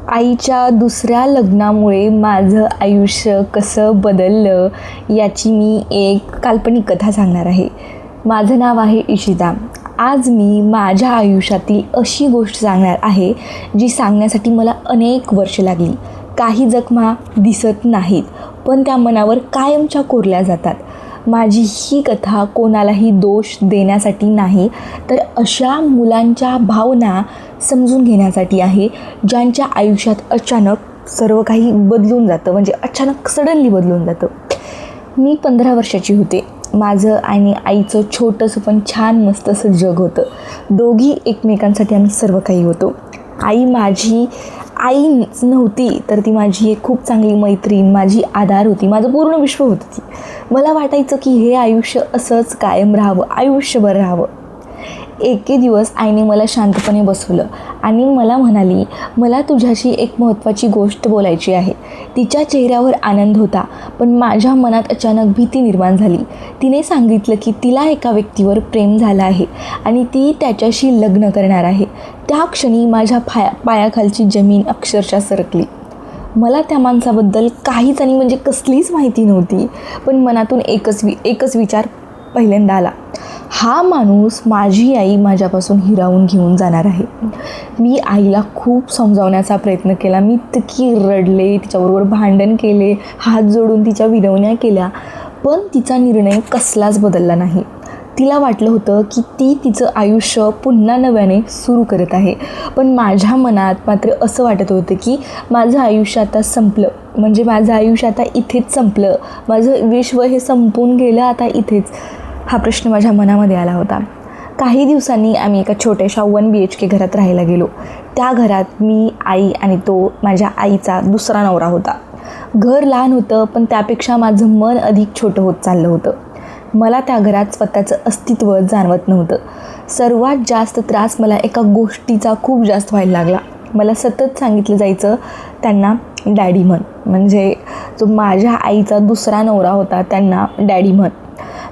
आईच्या दुसऱ्या लग्नामुळे माझं आयुष्य कसं बदललं याची मी एक काल्पनिक कथा सांगणार आहे. माझं नाव आहे इशिता. आज मी माझ्या आयुष्यातील अशी गोष्ट सांगणार आहे जी सांगण्यासाठी मला अनेक वर्षे लागली. काही जखमा दिसत नाहीत, पण त्या मनावर कायमच्या कोरल्या जातात. माझी ही कथा कोणालाही दोष देण्यासाठी नाही, तर अशा मुलांच्या भावना समजून घेण्यासाठी आहे, ज्यांच्या आयुष्यात अचानक सर्व काही बदलून जातं, म्हणजे अचानक सडनली बदलून जातं. मी 15 वर्षाची होते. माझं आणि आईचं छोटंसं पण छान मस्त असं जग होतं. दोघी एकमेकांसाठी आम्ही सर्व काही होतो. आई माझी आईच नव्हती, तर ती माझी एक खूप चांगली मैत्रीण, माझी आधार होती, माझं पूर्ण विश्व होतं ती. मला वाटायचं की हे आयुष्य असंच कायम राहावं, आयुष्यभर राहावं. एके दिवस आईने मला शांतपणे बसवलं आणि मला म्हणाली, मला तुझ्याशी एक महत्त्वाची गोष्ट बोलायची आहे. तिच्या चेहऱ्यावर आनंद होता, पण माझ्या मनात अचानक भीती निर्माण झाली. तिने सांगितलं की तिला एका व्यक्तीवर प्रेम झालं आहे आणि ती त्याच्याशी लग्न करणार आहे. त्या क्षणी माझ्या पायाखालची जमीन अक्षरशः सरकली. मला त्या माणसाबद्दल काहीच आणि म्हणजे कसलीच माहिती नव्हती, पण मनातून एकच विचार पहिल्यांदा आला, हा माणूस माझी आई माझ्यापासून हिरावून घेऊन जाणार आहे. मी आईला खूप समजावण्याचा प्रयत्न केला. मी इतकी रडले, तिच्याबरोबर भांडण केले, हात जोडून तिच्या विनवण्या केल्या, पण तिचा निर्णय कसलाच बदलला नाही. तिला वाटलं होतं की ती तिचं आयुष्य पुन्हा नव्याने सुरू करत आहे, पण माझ्या मनात मात्र असं वाटत होतं की माझं आयुष्य आता संपलं, म्हणजे माझं आयुष्य आता इथेच संपलं, माझं विश्व हे संपून गेलं आता इथेच. हा प्रश्न माझ्या मनामध्ये आला होता. काही दिवसांनी आम्ही एका छोट्याशा 1 BHK घरात राहायला गेलो. त्या घरात मी, आई आणि तो माझ्या आईचा दुसरा नवरा होता. घर लहान होतं, पण त्यापेक्षा माझं मन अधिक छोटं होत चाललं होतं. मला त्या घरात स्वतःचं अस्तित्व जाणवत नव्हतं. सर्वात जास्त त्रास मला एका गोष्टीचा खूप जास्त व्हायला लागला. मला सतत सांगितलं जायचं त्यांना डॅडी म्हण, म्हणजे जो माझ्या आईचा दुसरा नवरा होता त्यांना डॅडी म्हण.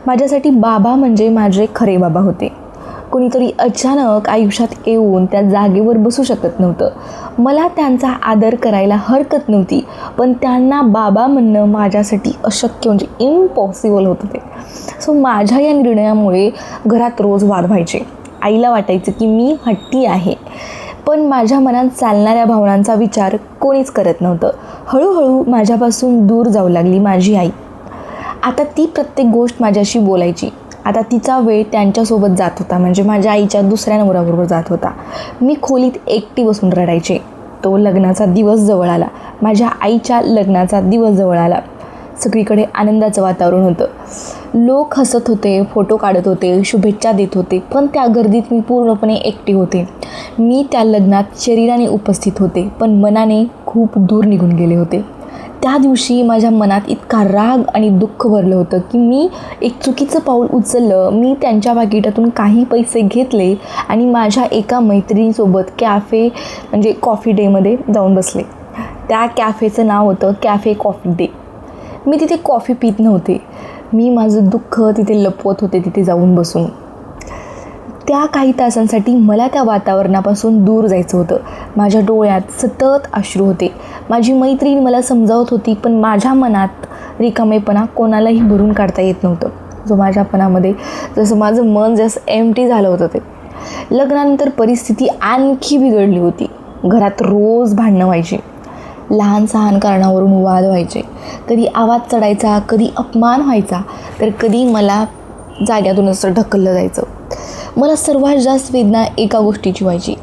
माझ्यासाठी बाबा म्हणजे माझे खरे बाबा होते. कोणीतरी अचानक आयुष्यात येऊन त्या जागेवर बसू शकत नव्हतं. मला त्यांचा आदर करायला हरकत नव्हती, पण त्यांना बाबा म्हणणं माझ्यासाठी अशक्य, म्हणजे इम्पॉसिबल होतं ते. सो माझ्या या निर्णयामुळे घरात रोज वाद व्हायचे. आईला वाटायचं की मी हट्टी आहे, पण माझ्या मनात चालणाऱ्या भावनांचा विचार कोणीच करत नव्हतं. हळूहळू माझ्यापासून दूर जाऊ लागली माझी आई. आता ती प्रत्येक गोष्ट माझ्याशी बोलायची. आता तिचा वेळ त्यांच्यासोबत जात होता, म्हणजे माझ्या आईच्या दुसऱ्या नवऱ्याबरोबर जात होता. मी खोलीत एकटी बसून रडायचे. तो लग्नाचा दिवस जवळ आला. माझ्या आईच्या लग्नाचा दिवस जवळ आला. सगळीकडे आनंदाचं वातावरण होतं. लोक हसत होते, फोटो काढत होते, शुभेच्छा देत होते, पण त्या गर्दीत मी पूर्णपणे एकटी होते. मी त्या लग्नात शरीराने उपस्थित होते, पण मनाने खूप दूर निघून गेले होते. त्या दिवशी माझ्या मनात इतका राग आणि दुःख भरलं होतं की मी एक चुकीचं पाऊल उचललं. मी त्यांच्या पाकिटातून काही पैसे घेतले आणि माझ्या एका मैत्रिणीसोबत कॅफे, म्हणजे कॉफी डेमध्ये जाऊन बसले. त्या कॅफेचं नाव होतं कॅफे कॉफी डे. मी तिथे कॉफी पित नव्हते. मी माझं दुःख तिथे लपवत होते, तिथे जाऊन बसून. त्या काही तासांसाठी मला त्या वातावरणापासून दूर जायचं होतं. माझ्या डोळ्यात सतत अश्रू होते. माझी मैत्रीण मला समजावत होती, पण माझ्या मनात रिकामेपणा कोणालाही भरून काढता येत नव्हतं. जो माझ्यापणामध्ये जसं माझं मन जसं एम्प्टी झालं होतं ते. लग्नानंतर परिस्थिती आणखी बिघडली होती. घरात रोज भांडणं व्हायची. लहान सहान कारणावरून वाद व्हायचे. कधी आवाज चढायचा, कधी अपमान व्हायचा, तर कधी मला जाग्यातून असं ढकललं जायचं. मला सर्वात जास्त वेदना एका गोष्टीची व्हायची.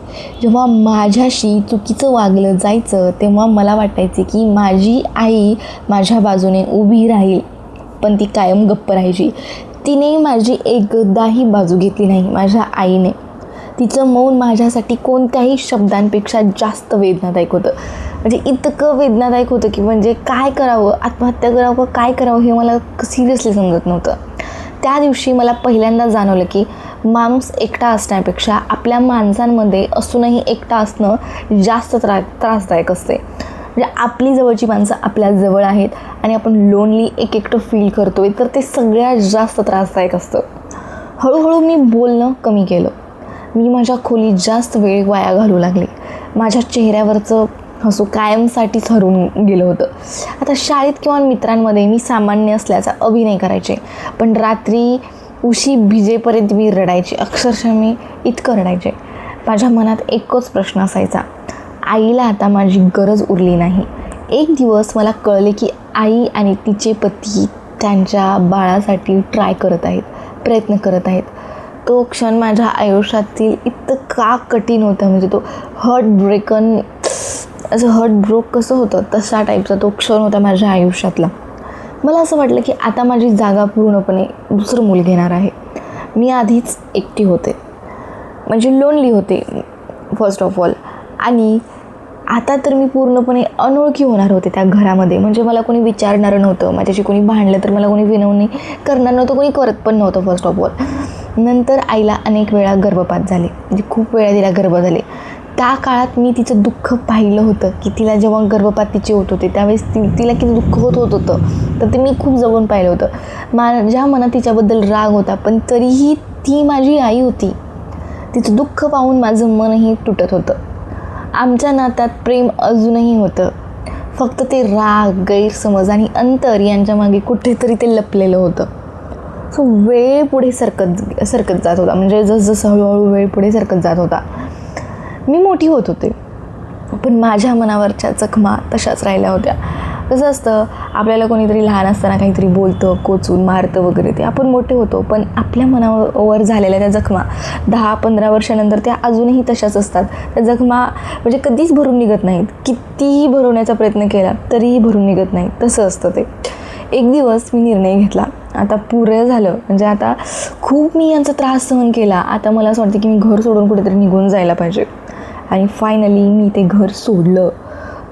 जेव्हा माझ्याशी चुकीचं वागलं जायचं, तेव्हा मला वाटायचे की माझी आई माझ्या बाजूने उभी राहील, पण ती कायम गप्प राहायची. तिने माझी एकदाही बाजू घेतली नाही. माझ्या आईने. तिचं मौन माझ्यासाठी कोणत्याही शब्दांपेक्षा जास्त वेदनादायक होतं. म्हणजे इतकं वेदनादायक होतं की म्हणजे काय करावं, आत्महत्या करावं, काय करावं हे मला सिरियसली समजत नव्हतं. त्या दिवशी मला पहिल्यांदा जाणवलं की माणूस एकटा असण्यापेक्षा आपल्या माणसांमध्ये असूनही एकटा असणं जास्त त्रासदायक असते. म्हणजे आपली जवळची माणसं आपल्या जवळ आहेत आणि आपण लोनली एकटं फील करतोय, तर ते सगळ्यात जास्त त्रासदायक असतं. हळूहळू मी बोलणं कमी केलं. मी माझ्या खोलीत जास्त वेळ वाया घालू लागले. माझ्या चेहऱ्यावरचं असो कायमसाठीच हरवून गेलं होतं. आता शाळेत किंवा मित्रांमध्ये मी सामान्य असल्याचा अभिनय करायचे, पण रात्री उशी भिजेपर्यंत मी रडायचे. अक्षरशः मी इतकं रडायचे. माझ्या मनात एकच प्रश्न असायचा, आईला आता माझी गरज उरली नाही. एक दिवस मला कळले की आई आणि तिचे पती त्यांच्या बाळासाठी ट्राय करत आहेत, प्रयत्न करत आहेत. तो क्षण माझ्या आयुष्यातील इतका कठीण होता, म्हणजे तो हार्ट ब्रोक कसं होतं तसा टाईपचा तो क्षण होता माझ्या आयुष्यातला. मला असं वाटलं की आता माझी जागा पूर्णपणे दुसरं मूल घेणार आहे. मी आधीच एकटी होते, म्हणजे लोनली होते फर्स्ट ऑफ ऑल, आणि आता तर मी पूर्णपणे अनोळखी होणार होते त्या घरामध्ये. म्हणजे मला कोणी विचारणारं नव्हतं, माझ्याशी कोणी भांडलं तर मला कोणी विनवणी करणार नव्हतं, कोणी करत पण नव्हतं फर्स्ट ऑफ ऑल. नंतर आईला अनेक वेळा गर्भपात झाले, म्हणजे खूप वेळा तिला गर्भ झाले. त्या काळात मी तिचं दुःख पाहिलं होतं की तिला जेव्हा गर्भपात तिचे होत होते त्यावेळेस तिला किती दुःख होत होतं, तर ते मी खूप जवळून पाहिलं होतं. माझ्या मनात तिच्याबद्दल राग होता, पण तरीही ती माझी आई होती. तिचं दुःख पाहून माझं मनही तुटत होतं. आमच्या नात्यात प्रेम अजूनही होतं, फक्त ते राग, गैरसमज आणि अंतर यांच्या मागे कुठेतरी ते लपलेलं होतं. सो वेळ पुढे सरकत जात होता, म्हणजे जसजसं हळूहळू वेळ पुढे सरकत जात होता. मी मोठी होत होते, पण माझ्या मनावरच्या जखमा तशाच राहिल्या होत्या. कसं असतं, आपल्याला कोणीतरी लहान असताना काहीतरी बोलतं, कोचून मारतं वगैरे, ते आपण मोठे होतो, पण आपल्या मनावर झालेल्या त्या जखमा 10-15 वर्षानंतर त्या अजूनही तशाच असतात. त्या जखमा म्हणजे कधीच भरून निघत नाहीत. कितीही भरवण्याचा प्रयत्न केला तरीही भरून निघत नाही. तसं असतं ते. एक दिवस मी निर्णय घेतला, आता पुरं झालं, म्हणजे आता खूप मी यांचा त्रास सहन केला. आता मला असं वाटतं की मी घर सोडून कुठेतरी निघून जायला पाहिजे. आणि फायनली मी ते घर सोडलं.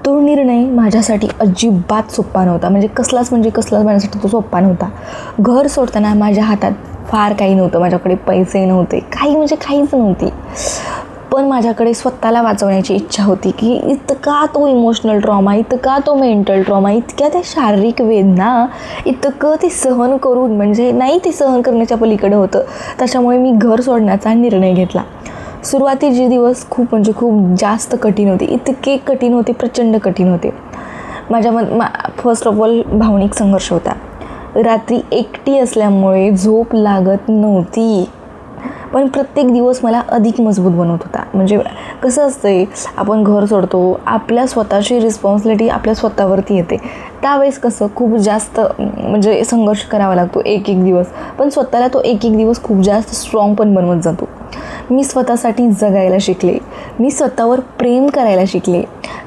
तो निर्णय माझ्यासाठी अजिबात सोपा नव्हता, म्हणजे कसलाच माझ्यासाठी तो सोपा नव्हता. घर सोडताना माझ्या हातात फार काही नव्हतं, माझ्याकडे पैसे नव्हते, काहीच नव्हती. पण माझ्याकडे स्वतःला वाचवण्याची इच्छा होती की इतका तो इमोशनल ट्रॉमा, इतका तो मेंटल ट्रॉमा, इतक्या त्या शारीरिक वेदना, इतकं ते सहन करून, म्हणजे नाही ते सहन करण्याच्या पलीकडे होतं. त्याच्यामुळे मी घर सोडण्याचा निर्णय घेतला. सुरुवातीचे दिवस खूप जास्त कठीण होते, इतके कठीण होते, प्रचंड कठीण होते. फर्स्ट ऑफ ऑल भावनिक संघर्ष होता. रात्री एकटी असल्यामुळे झोप लागत नव्हती, पण प्रत्येक दिवस मला अधिक मजबूत बनवत होता. म्हणजे कसं असतंय, आपण घर सोडतो, आपल्या स्वतःची रिस्पॉन्सिबिलिटी आपल्या स्वतःवरती येते. त्यावेळेस कसं खूप जास्त म्हणजे संघर्ष करावा लागतो एक दिवस, पण स्वतःला तो एक दिवस खूप जास्त स्ट्रॉंग पण बनवत जातो. मी स्वतःसाठी जगायला शिकले, मी स्वतःवर प्रेम करायला शिकले.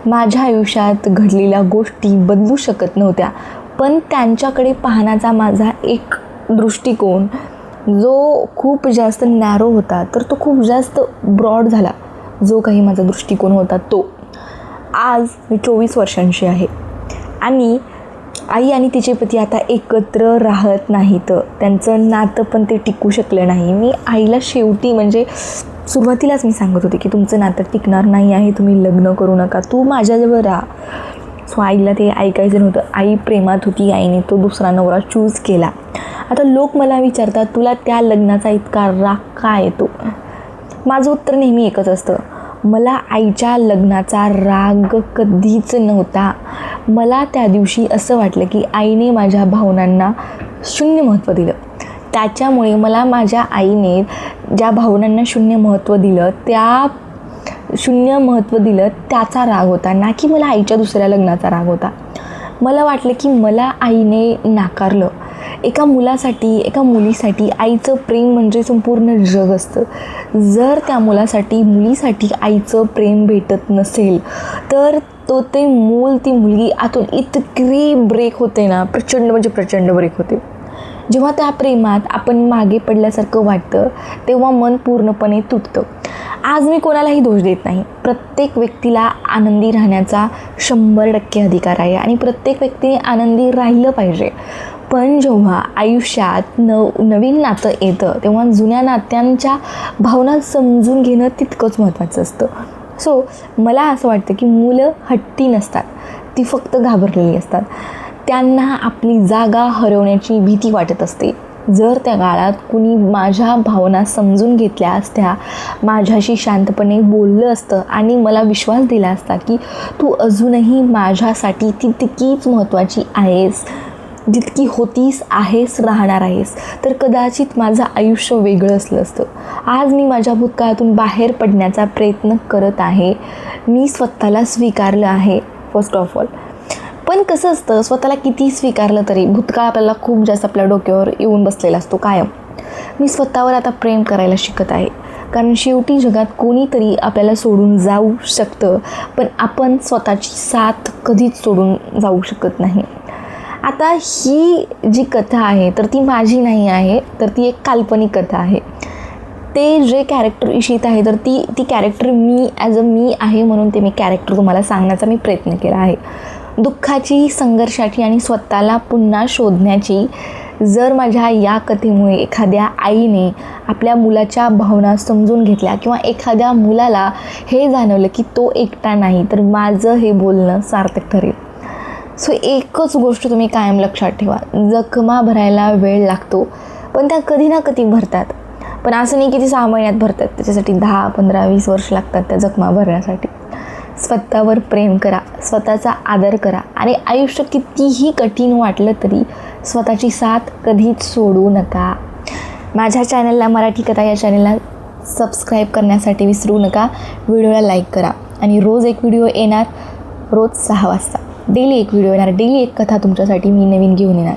माझ्या आयुष्यात घडलेल्या गोष्टी बदलू शकत नव्हत्या, पण त्यांच्याकडे पाहण्याचा माझा एक दृष्टिकोन जो खूप जास्त नॅरो होता, तर तो खूप जास्त ब्रॉड झाला. जो काही माझा दृष्टिकोन होता तो. आज मी 24 वर्षांची आहे आणि आई आणि तिचे पती आता एकत्र राहत नाहीत. त्यांचं नातं पण ते टिकू शकलं नाही. मी आईला शेवटी, म्हणजे सुरुवातीलाच मी सांगत होते की तुमचं नातं टिकणार नाही आहे, तुम्ही लग्न करू नका, तू माझ्याजवळ राहा. सो आईला ते ऐकायचं नव्हतं. आई प्रेमात होती, आईने तो दुसरा नवरा चूज केला. आता लोक मला विचारतात, तुला त्या लग्नाचा इतका राग का येतो? माझं उत्तर नेहमी एकच असतं, मला आईच्या लग्नाचा राग कधीच नव्हता. मला त्या दिवशी असं वाटलं की आईने माझ्या भावनांना शून्य महत्त्व दिलं. त्याच्यामुळे मला माझ्या आईने ज्या भावनांना शून्य महत्त्व दिलं त्याचा राग होता, ना की मला आईच्या दुसऱ्या लग्नाचा राग होता. मला वाटलं की मला आईने नाकारलं. एका मुलासाठी, एका मुलीसाठी आईचं प्रेम म्हणजे संपूर्ण जग असतं. जर त्या मुलीसाठी आईचं प्रेम भेटत नसेल तर ते मूल, ती मुलगी आतून इतकी ब्रेक होते ना, प्रचंड ब्रेक होते. जेव्हा त्या प्रेमात आपण मागे पडल्यासारखं वाटतं तेव्हा मन पूर्णपणे तुटतं. आज मी कोणालाही दोष देत नाही. प्रत्येक व्यक्तीला आनंदी राहण्याचा 100% अधिकार आहे आणि प्रत्येक व्यक्तीने आनंदी राहिलं पाहिजे. पण जेव्हा आयुष्यात नवीन नातं येतं तेव्हा जुन्या नात्यांच्या भावना समजून घेणं तितकंच महत्त्वाचं असतं. सो मला असं वाटतं की मुलं हट्टी नसतात, ती फक्त घाबरलेली असतात. त्यांना आपली जागा हरवण्याची भीती वाटत असते. जर त्या काळात कुणी माझ्या भावना समजून घेतल्या असत्या, माझ्याशी शांतपणे बोललं असतं आणि मला विश्वास दिला असता की तू अजूनही माझ्यासाठी तितकीच महत्त्वाची आहेस, जितकी होतीस, आहेस, राहणार आहेस, तर कदाचित माझं आयुष्य वेगळं असलं असतं. आज मी माझ्या भूतकाळातून बाहेर पडण्याचा प्रयत्न करत आहे. मी स्वतःला स्वीकारलं आहे फर्स्ट ऑफ ऑल. पण कसं असतं, स्वतःला किती स्वीकारलं तरी भूतकाळ आपल्याला खूप जास्त आपल्या डोक्यावर येऊन बसलेला असतो कायम. मी स्वतःवर आता प्रेम करायला शिकत आहे, कारण शेवटी जगात कोणीतरी आपल्याला सोडून जाऊ शकतं, पण आपण स्वतःची साथ कधीच सोडून जाऊ शकत नाही. आता ही जी कथा आहे तर ती माझी नाही आहे, तर ती एक काल्पनिक कथा आहे. ते जे कॅरेक्टर इशिता आहे तर ती कॅरेक्टर मी ॲज अ मी आहे, म्हणून ते मी कॅरेक्टर तुम्हाला सांगण्याचा मी प्रयत्न केला आहे. दुःखाची, संघर्षाची आणि स्वतःला पुन्हा शोधण्याची जर माझ्या या कथेमुळे एखाद्या आईने आपल्या मुलाच्या भावना समजून घेतल्या किंवा एखाद्या मुलाला हे जाणवलं की तो एकटा नाही, तर माझं हे बोलणं सार्थक ठरेल. सो एकच गोष्ट तुम्ही कायम लक्षात ठेवा, जखमा भरायला वेळ लागतो, पण त्या कधी ना कधी भरतात. पण असं नाही की ती 6 महिन्यात भरतात, त्याच्यासाठी 10, 15, 20 वर्ष लागतात त्या जखमा भरण्यासाठी. स्वतःवर प्रेम करा, स्वतःचा आदर करा आणि आयुष्य कितीही कठीण वाटलं तरी स्वतःची साथ कधीच सोडू नका. माझ्या चॅनलला, मराठी कथा या चॅनलला सबस्क्राईब करण्यासाठी विसरू नका. व्हिडिओला लाईक करा आणि रोज एक व्हिडिओ येणार, रोज 6 वाजता डेली एक व्हिडिओ येणार, डेली एक कथा तुमच्यासाठी मी नवीन घेऊन येणार,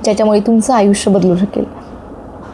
ज्याच्यामुळे तुमचं आयुष्य बदलू शकेल.